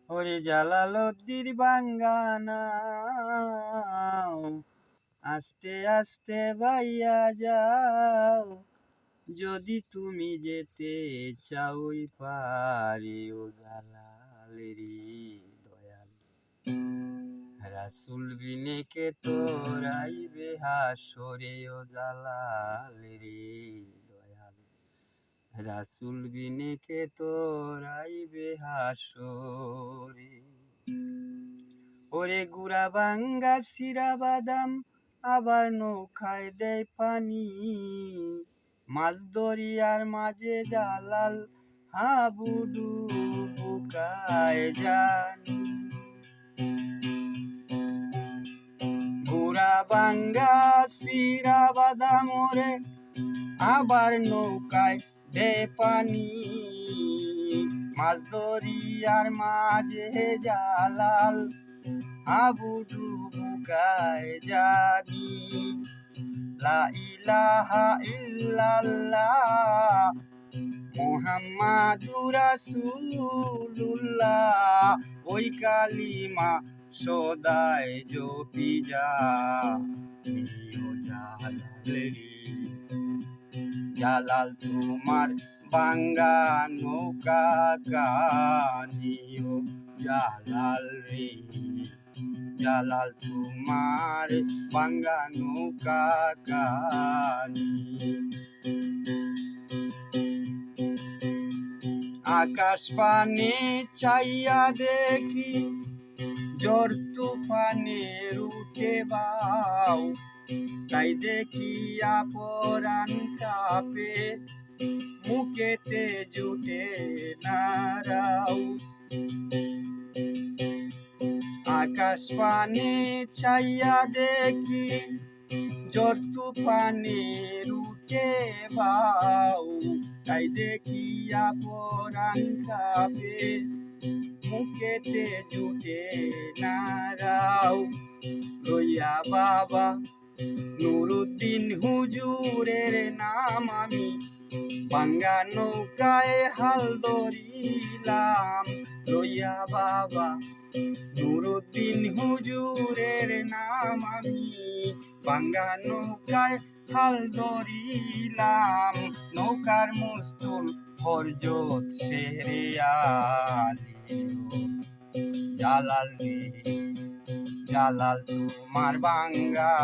ওরে জালালদ্দির বাঙ্গানা আস্তে আস্তে বাইয়া যাও, যদি তুমি যেতে চাও ওই পারে ও জালালেরি দয়াল। রাসূল বিনে কে তোরাইবে হাসরে ও জালালেরি দয়াল। রাসূল বিনে কে তোরাইবে হাসরে। ওরে গুড়া ভাঙ্গা শিরা বাদাম আবার নৌকায় দেয় পানি, মাছ দরিয়ার মাঝে জালাল হাবুডুবু কায় জানি। গুড়া ভাঙ্গা শিরা বাদাম ওরে আবার নৌকায় দেয় পানি, মাছ দরিয়ার মাঝে জালাল হাবুডুবু কায় জানি। লা ইলাহা ইল্লাল্লাহ মুহাম্মাদুর রাসূলুল্লাহ, ওই কালিমা সদাই জপি যাও জালালেরি। জালাল তোমার ভাঙ্গা নৌকা কানিও জালাল রে। জালাল তোমার ভাঙ্গা নৌকা কানি। আকাশ পানে চাইয়া দেখি ঝড় তুফানের উঠে বাও, তাই দেখিয়া পরাণ কাঁপে মুখেতে জুটে নারাও। আকাশ পানে চাইয়া দেখি ঝড় তুফানের উঠে বাও, তাই দেখিয়া পরাণ কাঁপে মুখেতে জুটে নারাও। লইয়া বাবা নুরুদ্দিন হুজুরের নাম আমি ভাঙ্গা নৌকায় হাল ধরিলাম। লইয়া বাবা নুরুদ্দিন হুজুরের নাম আমি ভাঙ্গা নৌকায় হাল ধরিলাম। নৌকার মুস্তুল হরজত শেরে আলী জালাল রে। জালাল তোমার ভাঙ্গা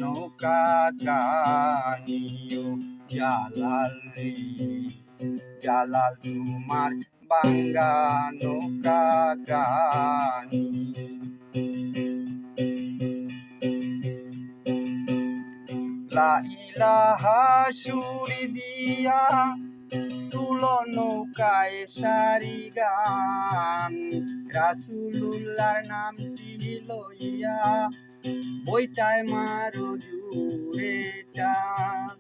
নৌকা কানিও জালাল রে। জালাল তোমার ভাঙ্গা নৌকা কানি। লা ইলাহা সুরি দিয়া তুলো নৌকায় সারি গান, রাসূলুল্লাহর নামটি লইয়া বইটায় মারো জুড়ে টান।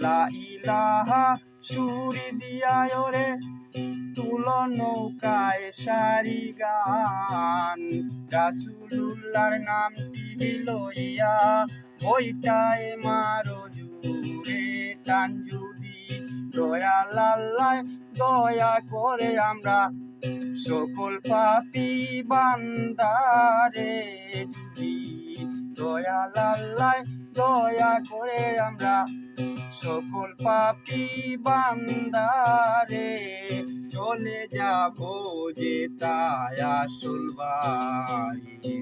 লা ইলাহা সুরি দিয়া ওরে তুলো নৌকায় সারি গান, রাসূলুল্লাহর নামটি লইয়া বইটায় মারো জুড়ে টান। যদি দয়াল আল্লাহ দয়া করে আমরা সকল পাপী বান্দারে, যদি দয়াল আল্লাহ দয়া করে আমরা সকল পাপী বান্দারে, চলে যাব যে তাই আসল বাড়ি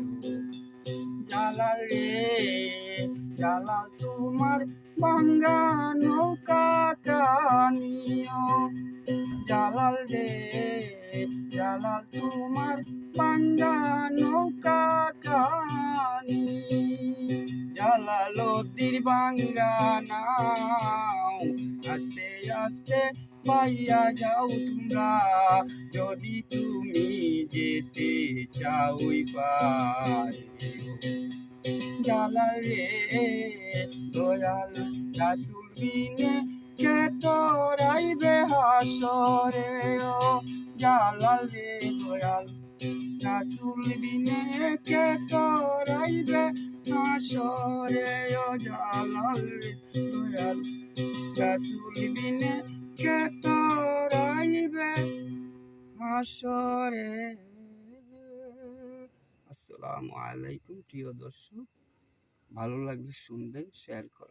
জালাল রে। জালাল তোমার ভাঙ্গা নৌকা কানিও জালাল রে। জালাল তোমার ভাঙ্গা নৌকা কানি। জালালদ্দির ভাঙ্গা নাও আস্তে আস্তে পাইয়া যাও তোমরা, যদি তুমি যেতে চাও ওই পারে জালাল রে। দয়াল রাসূল বিনে কে তোরাইবে হাসরে ও জালাল রে। দয়াল রাসূল বিনে কে তোরাইবে হাসরে ও জালাল রে। দয়াল রাসূল বিনে কে তোরা হাসরে। আসসালামু আলাইকুম প্রিয় দর্শক, ভালো লাগলে শুনবেন, শেয়ার করবেন।